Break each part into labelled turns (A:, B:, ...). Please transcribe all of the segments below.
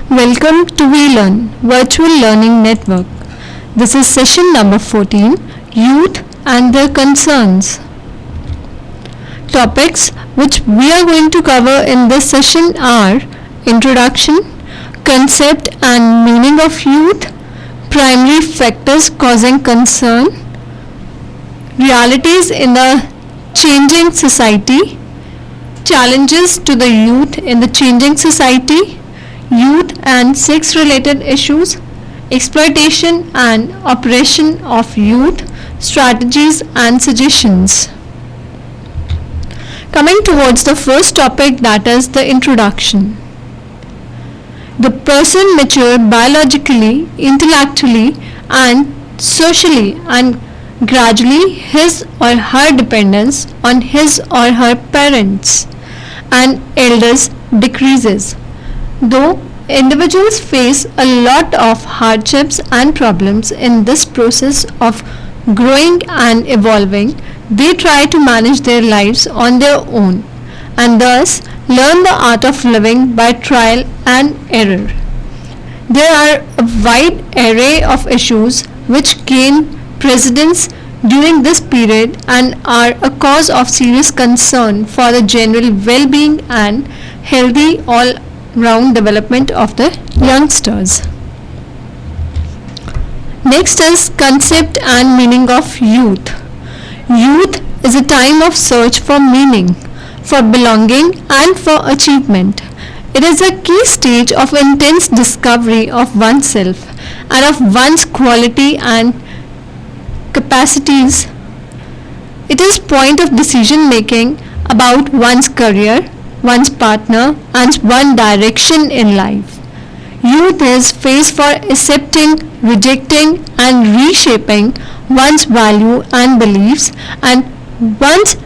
A: Welcome to WeLearn Virtual Learning Network. This is session number 14, Youth and Their Concerns. Topics which we are going to cover in this session are Introduction, Concept and Meaning of Youth, Primary Factors Causing Concern, Realities in a Changing Society, Challenges to the Youth in the Changing Society, Youth and sex-related issues, exploitation and oppression of youth, strategies and suggestions. Coming towards the first topic, that is the introduction. The person mature biologically, intellectually and socially, and gradually his or her dependence on his or her parents and elders decreases. Though individuals face a lot of hardships and problems in this process of growing and evolving, they try to manage their lives on their own and thus learn the art of living by trial and error. There are a wide array of issues which gain precedence during this period and are a cause of serious concern for the general well-being and healthy all-round development of the youngsters. Next is concept and meaning of youth. Youth is a time of search for meaning, for belonging and for achievement. It is a key stage of intense discovery of oneself and of one's quality and capacities. It is point of decision making about one's career, one's partner and one direction in life. Youth is phase for accepting, rejecting and reshaping one's value and beliefs and one's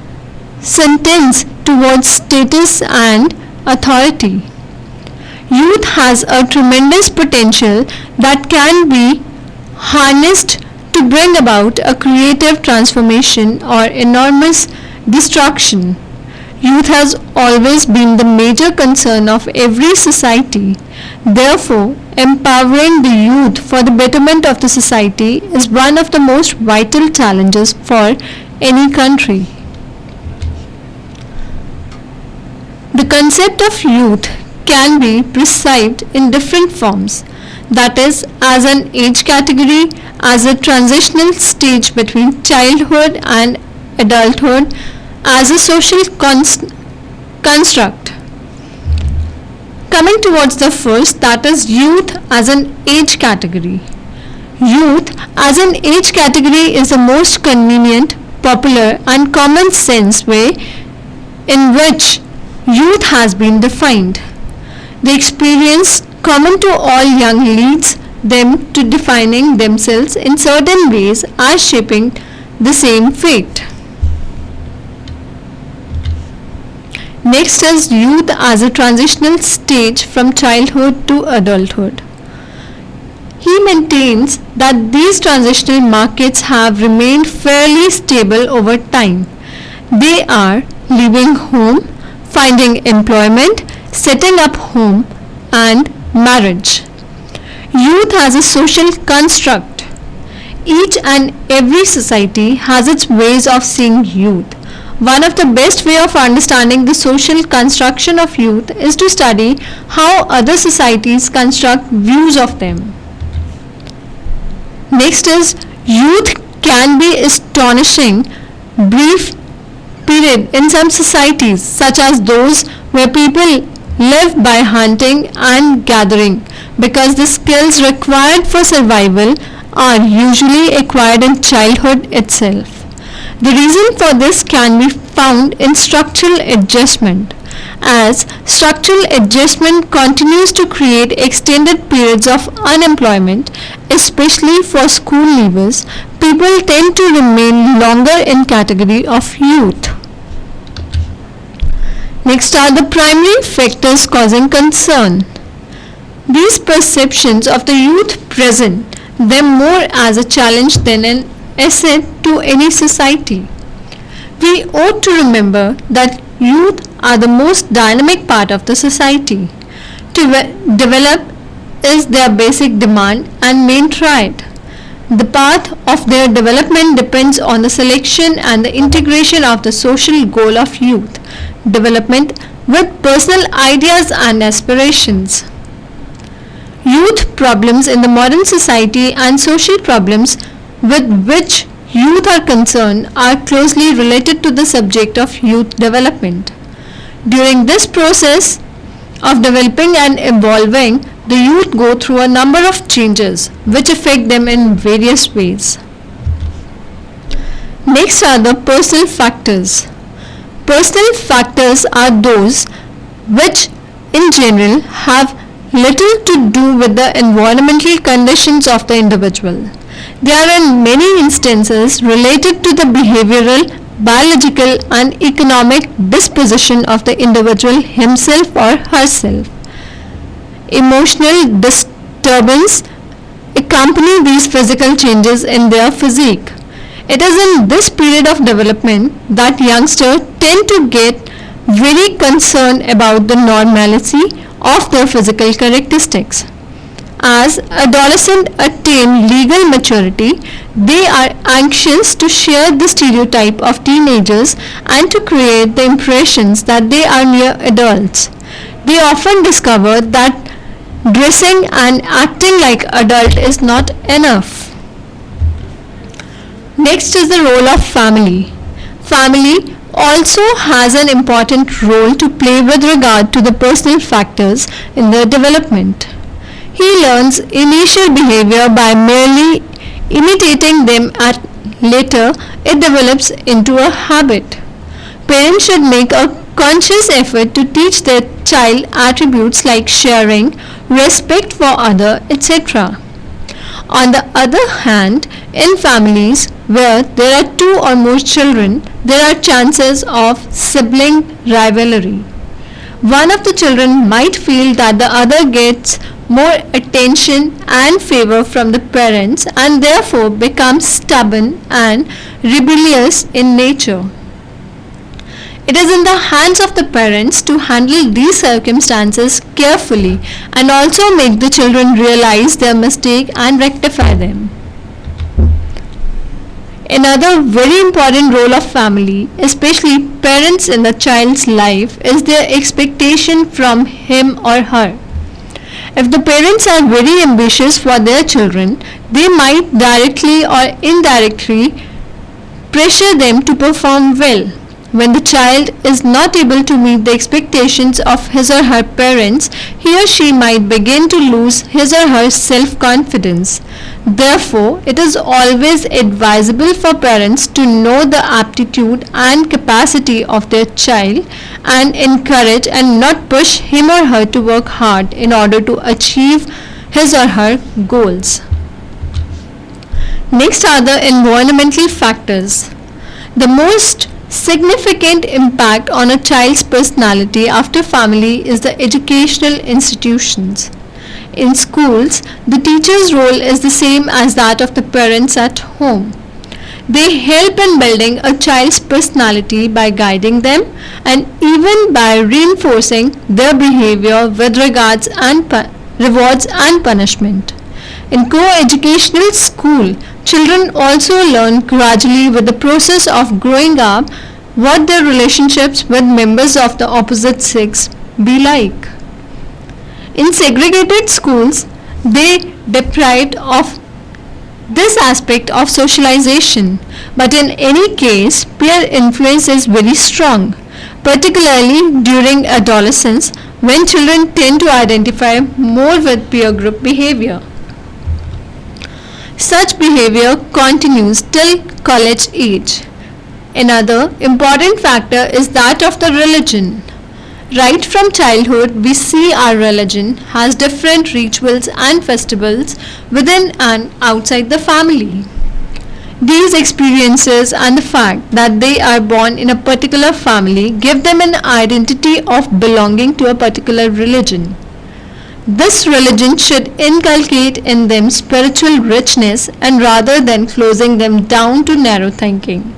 A: sentence towards status and authority. Youth has a tremendous potential that can be harnessed to bring about a creative transformation or enormous destruction. Youth has always been the major concern of every society. Therefore, empowering the youth for the betterment of the society is one of the most vital challenges for any country. The concept of youth can be perceived in different forms, that is, as an age category, as a transitional stage between childhood and adulthood, as a social construct. Coming towards the first, that is youth as an age category. Youth as an age category is the most convenient, popular and common sense way in which youth has been defined. The experience common to all young leads them to defining themselves in certain ways as shaping the same fate. Next is youth as a transitional stage from childhood to adulthood. He maintains that these transitional markets have remained fairly stable over time. They are leaving home, finding employment, setting up home and marriage. Youth as a social construct. Each and every society has its ways of seeing youth. One of the best way of understanding the social construction of youth is to study how other societies construct views of them. Next is youth can be astonishing brief period in some societies, such as those where people live by hunting and gathering, because the skills required for survival are usually acquired in childhood itself. The reason for this can be found in structural adjustment. As structural adjustment continues to create extended periods of unemployment, especially for school leavers, people tend to remain longer in category of youth. Next are the primary factors causing concern. These perceptions of the youth present them more as a challenge than an asset to any society. We ought to remember that youth are the most dynamic part of the society. To develop is their basic demand and main trait. The path of their development depends on the selection and the integration of the social goal of youth development with personal ideas and aspirations. Youth problems in the modern society and social problems with which youth are concerned are closely related to the subject of youth development. During this process of developing and evolving, the youth go through a number of changes which affect them in various ways. Next are the personal factors. Personal factors are those which in general have little to do with the environmental conditions of the individual. They are in many instances related to the behavioral, biological and economic disposition of the individual himself or herself. Emotional disturbance accompany these physical changes in their physique. It is in this period of development that youngsters tend to get very concerned about the normalcy of their physical characteristics. As adolescents attain legal maturity, they are anxious to share the stereotype of teenagers and to create the impressions that they are near adults. They often discover that dressing and acting like adult is not enough. Next is the role of family. Family also has an important role to play with regard to the personal factors in their development. He learns initial behavior by merely imitating them and later it develops into a habit. Parents should make a conscious effort to teach their child attributes like sharing, respect for others, etc. On the other hand, in families where there are two or more children, there are chances of sibling rivalry. One of the children might feel that the other gets more attention and favor from the parents and therefore becomes stubborn and rebellious in nature. It is in the hands of the parents to handle these circumstances carefully and also make the children realize their mistake and rectify them. Another very important role of family, especially parents in the child's life, is their expectation from him or her. If the parents are very ambitious for their children, they might directly or indirectly pressure them to perform well. When the child is not able to meet the expectations of his or her parents, he or she might begin to lose his or her self-confidence. Therefore, it is always advisable for parents to know the aptitude and capacity of their child and encourage and not push him or her to work hard in order to achieve his or her goals. Next are the environmental factors. The most significant impact on a child's personality after family is the educational institutions. In schools, the teacher's role is the same as that of the parents at home. They help in building a child's personality by guiding them and even by reinforcing their behavior with rewards and punishment. In co-educational school, children also learn gradually with the process of growing up what their relationships with members of the opposite sex be like. In segregated schools, they deprived of this aspect of socialization, but in any case, peer influence is very strong, particularly during adolescence when children tend to identify more with peer group behavior. Such behavior continues till college age. Another important factor is that of the religion. Right from childhood, we see our religion has different rituals and festivals within and outside the family. These experiences and the fact that they are born in a particular family give them an identity of belonging to a particular religion. This religion should inculcate in them spiritual richness and rather than closing them down to narrow thinking.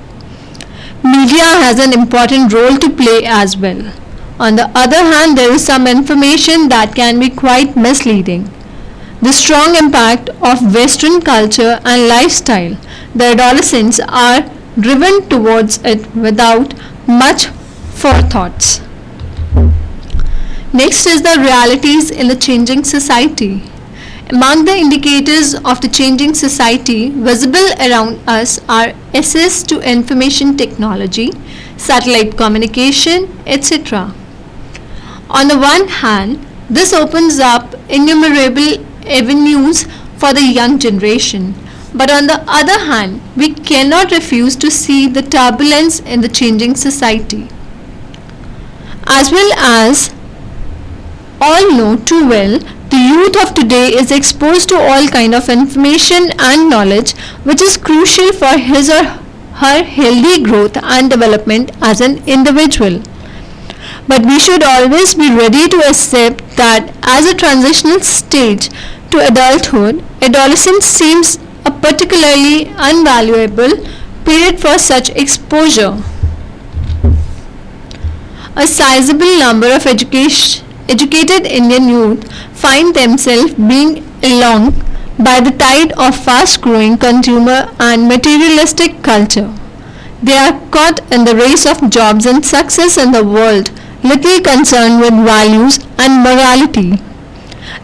A: Media has an important role to play as well. On the other hand, there is some information that can be quite misleading. the strong impact of Western culture and lifestyle. The adolescents are driven towards it without much forethoughts. Next is the realities in the changing society. Among the indicators of the changing society visible around us are access to information technology, satellite communication, etc. On the one hand, this opens up innumerable avenues for the young generation. But on the other hand, we cannot refuse to see the turbulence in the changing society. As well as all know too well, the youth of today is exposed to all kind of information and knowledge which is crucial for his or her healthy growth and development as an individual. But we should always be ready to accept that as a transitional stage to adulthood, adolescence seems a particularly invaluable period for such exposure. A sizable number of educated Indian youth find themselves being along by the tide of fast-growing consumer and materialistic culture. They are caught in the race of jobs and success in the world, little concerned with values and morality.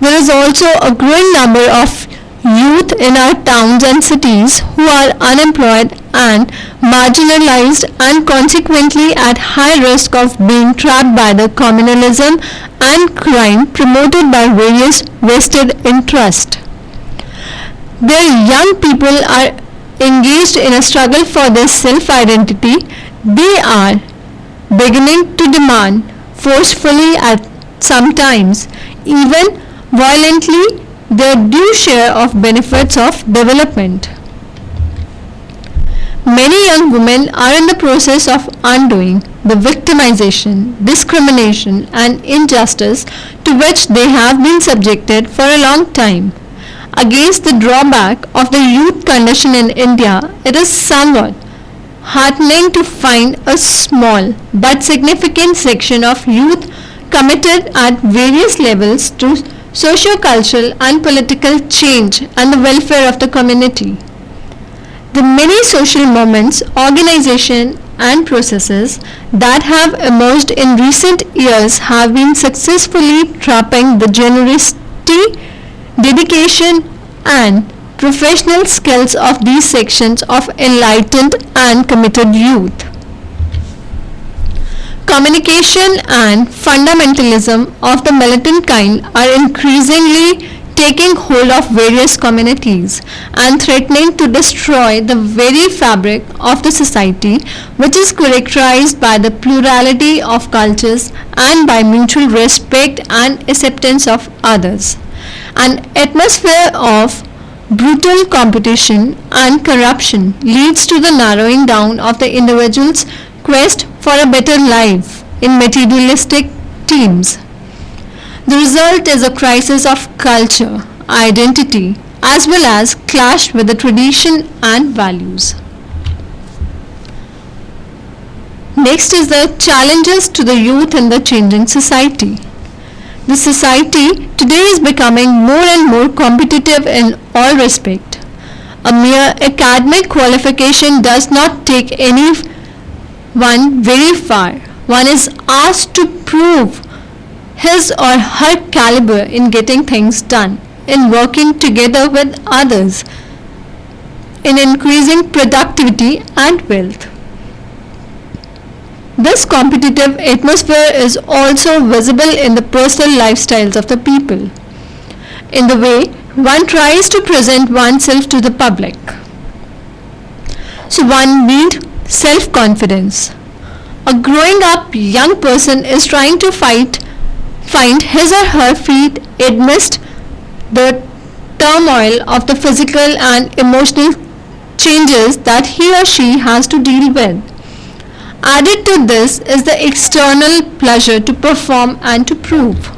A: There is also a growing number of youth in our towns and cities who are unemployed and marginalized and consequently at high risk of being trapped by the communalism and crime promoted by various vested interests. Their young people are engaged in a struggle for their self-identity. They are beginning to demand forcefully at sometimes, even violently, their due share of benefits of development. Many young women are in the process of undoing the victimization, discrimination and injustice to which they have been subjected for a long time. Against the drawback of the youth condition in India, it is somewhat heartening to find a small but significant section of youth committed at various levels to socio-cultural and political change and the welfare of the community. The many social movements, organizations and processes that have emerged in recent years have been successfully trapping the generosity, dedication and professional skills of these sections of enlightened and committed youth. Communication and fundamentalism of the militant kind are increasingly taking hold of various communities and threatening to destroy the very fabric of the society, which is characterized by the plurality of cultures and by mutual respect and acceptance of others. An atmosphere of brutal competition and corruption leads to the narrowing down of the individual's quest for a better life in materialistic terms. The result is a crisis of culture, identity, as well as clash with the tradition and values. Next is the challenges to the youth in the changing society. The society today is becoming more and more competitive in all respects. A mere academic qualification does not take anyone very far. One is asked to prove his or her caliber in getting things done, in working together with others, in increasing productivity and wealth. This competitive atmosphere is also visible in the personal lifestyles of the people, in the way one tries to present oneself to the public. So one needs self-confidence. A growing up young person is trying to find his or her feet amidst the turmoil of the physical and emotional changes that he or she has to deal with. Added to this is the external pressure to perform and to prove.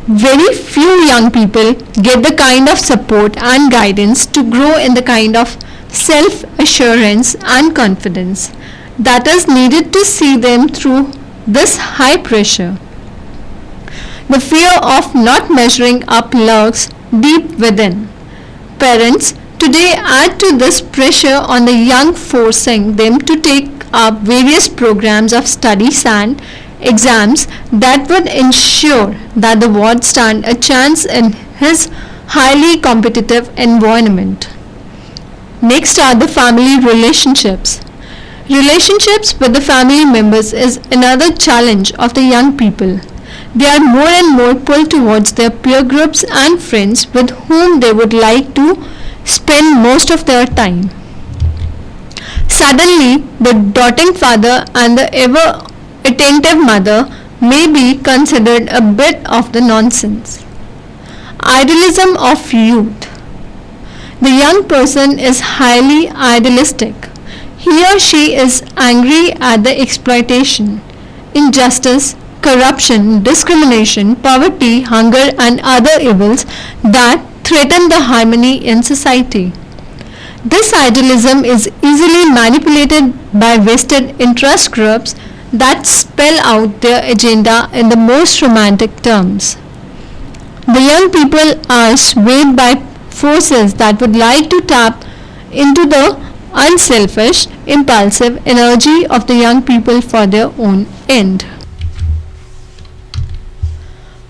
A: Very few young people get the kind of support and guidance to grow in the kind of self-assurance and confidence that is needed to see them through this high pressure. The fear of not measuring up lurks deep within. Parents today add to this pressure on the young, forcing them to take up various programs of studies and exams that would ensure that the ward stand a chance in his highly competitive environment. Next are the family relationships. Relationships with the family members is another challenge of the young people. They are more and more pulled towards their peer groups and friends with whom they would like to spend most of their time. Suddenly, the doting father and the ever attentive mother may be considered a bit of the nonsense. Idealism of youth. The young person is highly idealistic. He or she is angry at the exploitation, injustice, corruption, discrimination, poverty, hunger, and other evils that threaten the harmony in society. This idealism is easily manipulated by vested interest groups that spell out their agenda in the most romantic terms. The young people are swayed by forces that would like to tap into the unselfish, impulsive energy of the young people for their own end.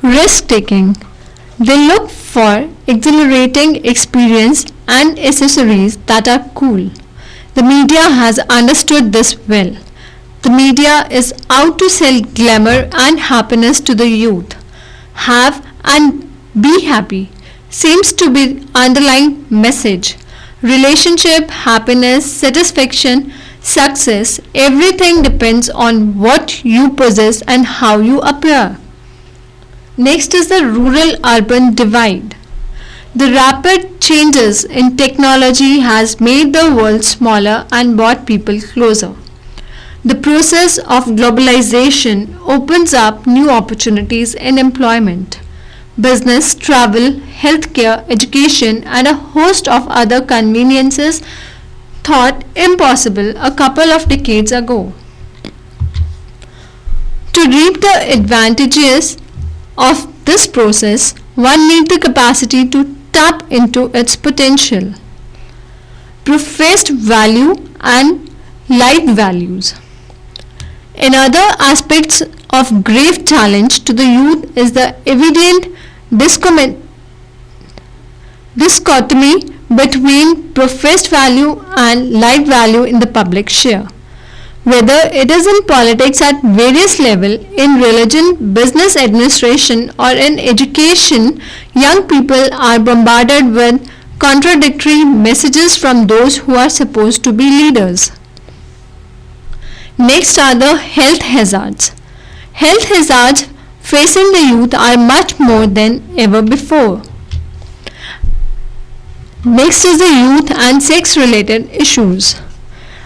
A: Risk taking. They look for exhilarating experience and accessories that are cool. The media has understood this well. The media is out to sell glamour and happiness to the youth. Have and be happy seems to be the underlying message. Relationship, happiness, satisfaction, success, everything depends on what you possess and how you appear. Next is the rural-urban divide. The rapid changes in technology has made the world smaller and brought people closer. The process of globalization opens up new opportunities in employment, business, travel, healthcare, education, and a host of other conveniences thought impossible a couple of decades ago. To reap the advantages of this process, one needs the capacity to tap into its potential, professed value, and life values. Another aspect of grave challenge to the youth is the evident dichotomy between professed value and life value in the public sphere. Whether it is in politics at various levels, in religion, business administration, or in education, young people are bombarded with contradictory messages from those who are supposed to be leaders. Next are the health hazards. Health hazards facing the youth are much more than ever before. Next is the youth and sex related issues.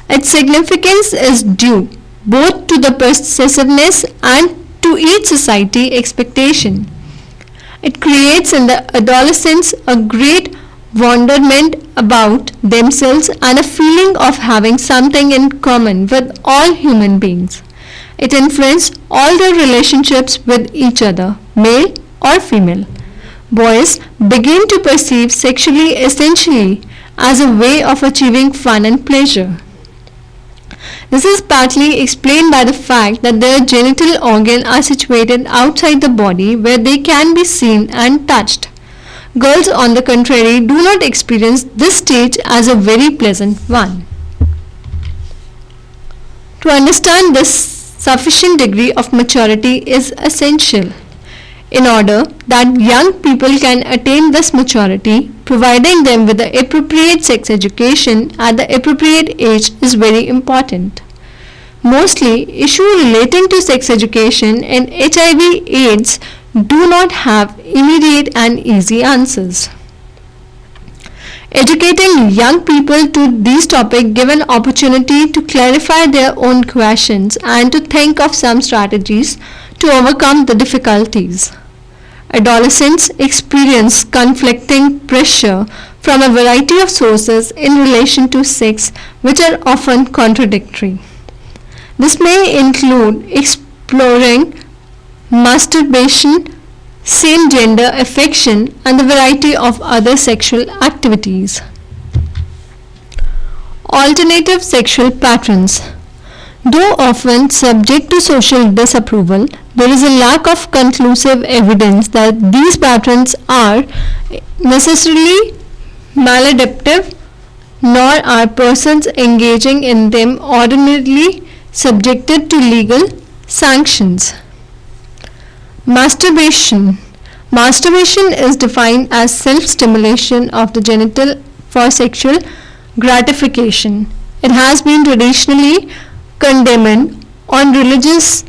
A: Its significance is due both to the possessiveness and to each society expectation. It creates in the adolescents a great wonderment about themselves and a feeling of having something in common with all human beings. It influences all their relationships with each other, male or female. Boys begin to perceive sexually essentially as a way of achieving fun and pleasure. This is partly explained by the fact that their genital organs are situated outside the body where they can be seen and touched. Girls, on the contrary, do not experience this stage as a very pleasant one. To understand this, sufficient degree of maturity is essential. In order that young people can attain this maturity, providing them with the appropriate sex education at the appropriate age is very important. Mostly, issues relating to sex education and HIV/AIDS do not have immediate and easy answers. Educating young people to these topics give an opportunity to clarify their own questions and to think of some strategies to overcome the difficulties. Adolescents experience conflicting pressure from a variety of sources in relation to sex which are often contradictory. This may include exploring masturbation, same gender affection, and the variety of other sexual activities. Alternative sexual patterns. Though often subject to social disapproval, there is a lack of conclusive evidence that these patterns are necessarily maladaptive, nor are persons engaging in them ordinarily subjected to legal sanctions. Masturbation. Masturbation is defined as self-stimulation of the genital for sexual gratification. It has been traditionally condemned on religious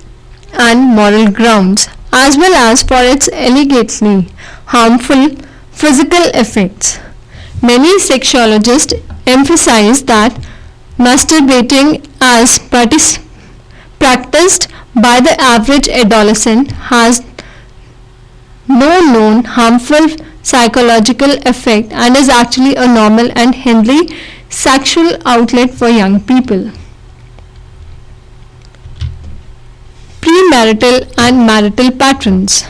A: and moral grounds, as well as for its allegedly harmful physical effects. Many sexologists emphasize that masturbating as practiced by the average adolescent has no known harmful psychological effect and is actually a normal and healthy sexual outlet for young people. Premarital and marital patterns.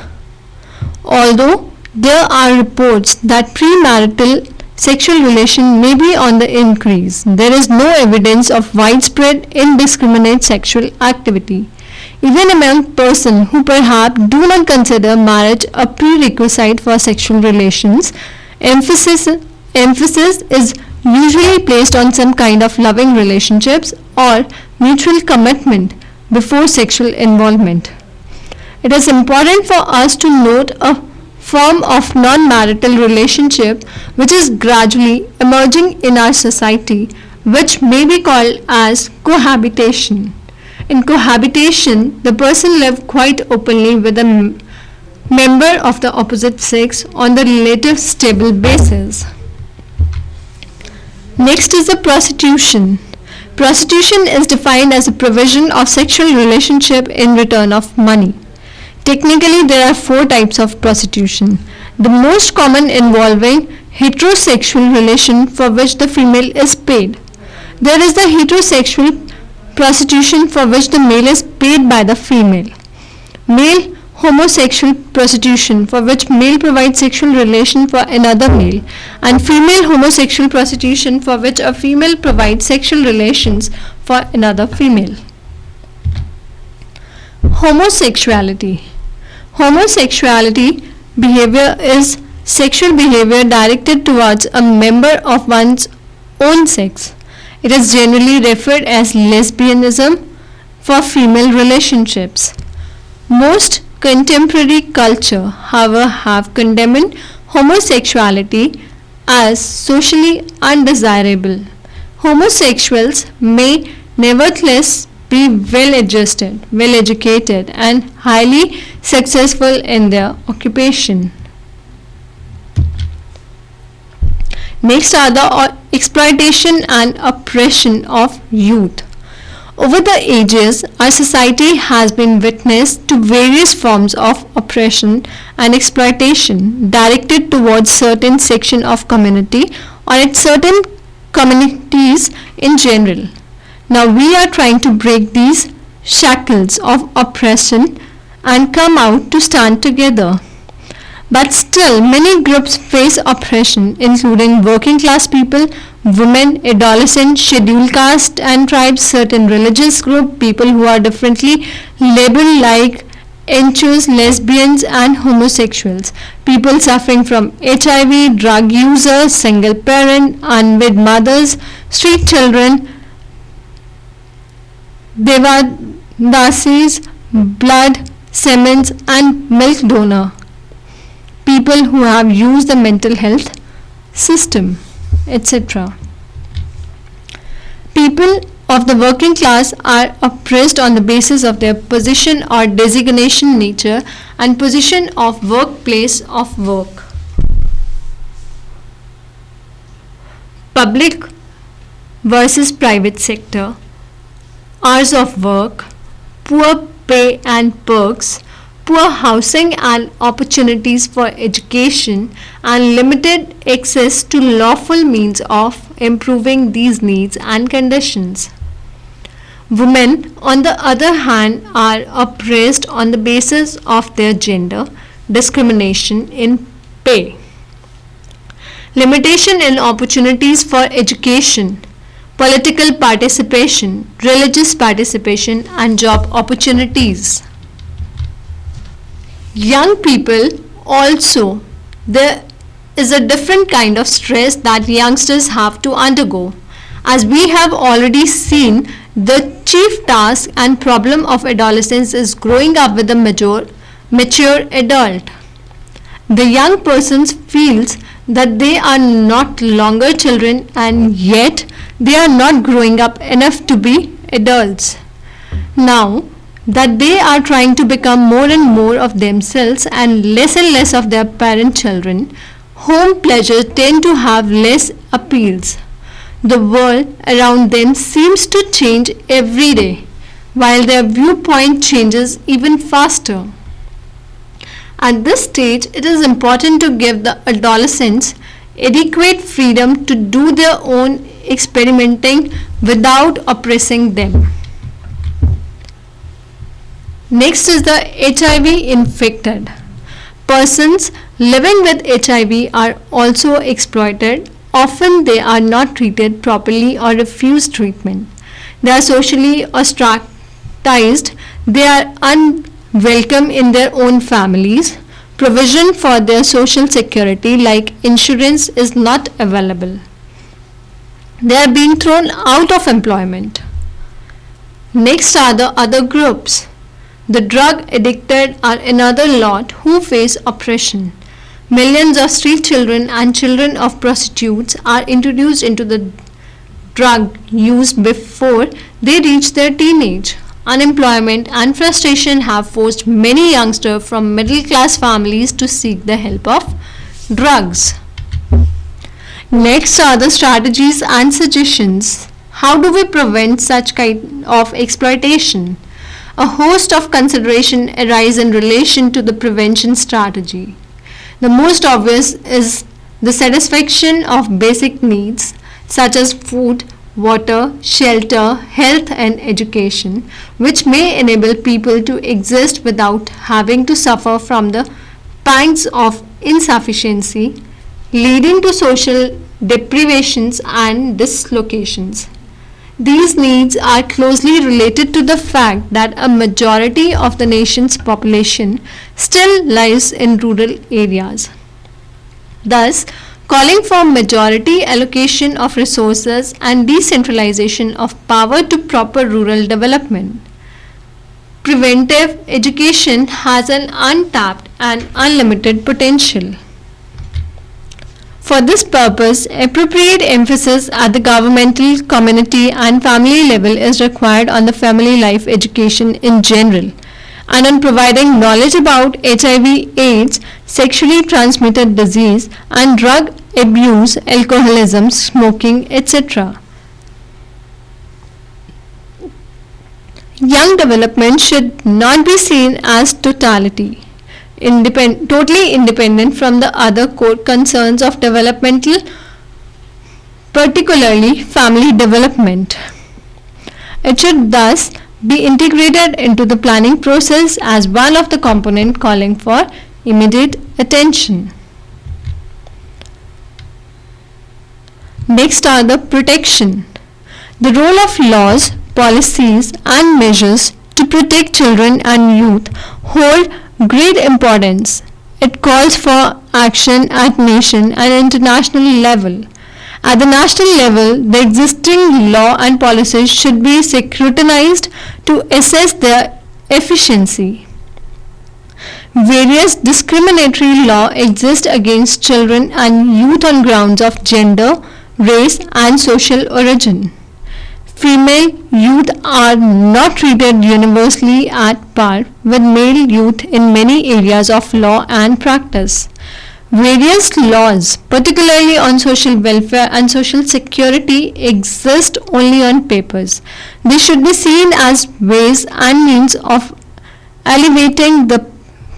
A: Although there are reports that premarital sexual relation may be on the increase, there is no evidence of widespread indiscriminate sexual activity. Even among persons who perhaps do not consider marriage a prerequisite for sexual relations, emphasis is usually placed on some kind of loving relationships or mutual commitment before sexual involvement. It is important for us to note a form of non-marital relationship which is gradually emerging in our society, which may be called as cohabitation. In cohabitation, the person lives quite openly with a member of the opposite sex on the relative stable basis. Next is the prostitution. Prostitution is defined as the provision of sexual relationship in return of money. Technically, there are 4 types of prostitution. The most common involving heterosexual relation for which the female is paid. There is the heterosexual prostitution for which the male is paid by the female. Male homosexual prostitution for which male provides sexual relation for another male, and female homosexual prostitution for which a female provides sexual relations for another female. Homosexuality. Homosexuality behavior is sexual behavior directed towards a member of one's own sex. It is generally referred as lesbianism for female relationships. Most contemporary culture, however, have condemned homosexuality as socially undesirable. Homosexuals may nevertheless be well-adjusted, well-educated, and highly successful in their occupation. Next are the exploitation and oppression of youth. Over the ages, our society has been witness to various forms of oppression and exploitation directed towards certain section of community or at certain communities in general. Now we are trying to break these shackles of oppression and come out to stand together. But still, many groups face oppression, including working class people, women, adolescents, scheduled caste and tribes, certain religious groups, people who are differently labeled like NCHOs, lesbians and homosexuals, people suffering from HIV, drug users, single parent, unwed mothers, street children, Devadasis, blood, semens and milk donor, people who have used the mental health system, etc. People of the working class are oppressed on the basis of their position or designation nature and position of workplace of work. Public versus private sector, hours of work, poor pay and perks, poor housing and opportunities for education, and limited access to lawful means of improving these needs and conditions. Women, on the other hand, are oppressed on the basis of their gender, discrimination in pay. Limitation in opportunities for education, political participation, religious participation, and job opportunities. Young people also, there is a different kind of stress that youngsters have to undergo. As we have already seen, the chief task and problem of adolescence is growing up with a mature adult. The young person feels that they are not longer children and yet they are not growing up enough to be adults. Now that they are trying to become more and more of themselves and less of their parent children, home pleasures tend to have less appeals. The world around them seems to change every day, while their viewpoint changes even faster. At this stage, it is important to give the adolescents adequate freedom to do their own experimenting without oppressing them. Next is the HIV infected. Persons living with HIV are also exploited. Often they are not treated properly or refuse treatment. They are socially ostracized. They are unwelcome in their own families. Provision for their social security like insurance is not available. They are being thrown out of employment. Next are the other groups. The drug addicted are another lot who face oppression. Millions of street children and children of prostitutes are introduced into the drug use before they reach their teenage. Unemployment and frustration have forced many youngsters from middle class families to seek the help of drugs. Next are the strategies and suggestions. How do we prevent such kind of exploitation? A host of considerations arise in relation to the prevention strategy. The most obvious is the satisfaction of basic needs such as food, water, shelter, health and education, which may enable people to exist without having to suffer from the pangs of insufficiency, leading to social deprivations and dislocations. These needs are closely related to the fact that a majority of the nation's population still lives in rural areas. Thus, calling for majority allocation of resources and decentralization of power to proper rural development. Preventive education has an untapped and unlimited potential. For this purpose, appropriate emphasis at the governmental, community and family level is required on the family life education in general and on providing knowledge about HIV, AIDS, sexually transmitted disease and drug abuse, alcoholism, smoking, etc. Young development should not be seen as totally independent from the other core concerns of developmental, particularly family development. It should thus be integrated into the planning process as one of the components calling for immediate attention. Next are the protection. The role of laws, policies and measures to protect children and youth hold great importance. It calls for action at nation and international level. At the national level, the existing law and policies should be scrutinized to assess their efficiency. Various discriminatory laws exist against children and youth on grounds of gender, race and social origin. Female youth are not treated universally at par with male youth in many areas of law and practice. Various laws, particularly on social welfare and social security, exist only on papers. They should be seen as ways and means of alleviating the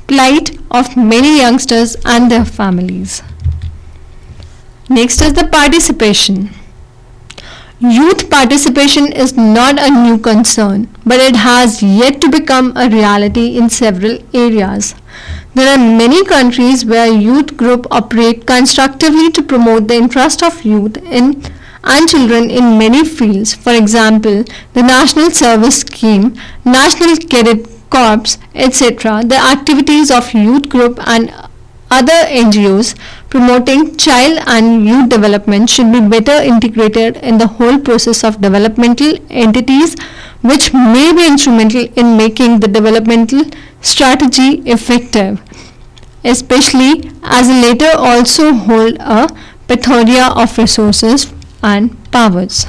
A: plight of many youngsters and their families. Next is the participation. Youth participation is not a new concern, but it has yet to become a reality in several areas. There are many countries where youth groups operate constructively to promote the interest of youth and children in many fields. For example, the National Service Scheme, National Cadet Corps, etc. The activities of youth group and other NGOs promoting child and youth development should be better integrated in the whole process of developmental entities, which may be instrumental in making the developmental strategy effective, especially as the latter also hold a plethora of resources and powers.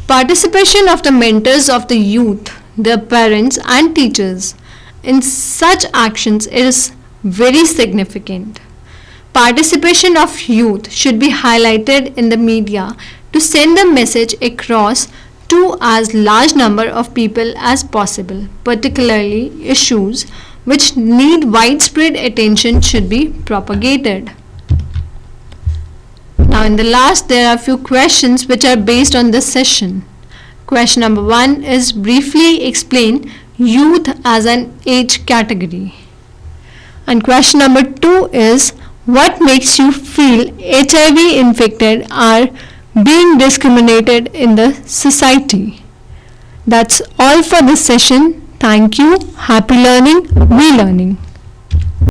A: Participation of the mentors of the youth, their parents and teachers in such actions is very significant. Participation of youth should be highlighted in the media to send the message across to as large number of people as possible. Particularly issues which need widespread attention should be propagated. Now in the last there are few questions which are based on this session. Question number 1 is briefly explain youth as an age category. And question number 2 is what makes you feel HIV infected are being discriminated in the society. That's all for this session. Thank you. Happy learning. We learning.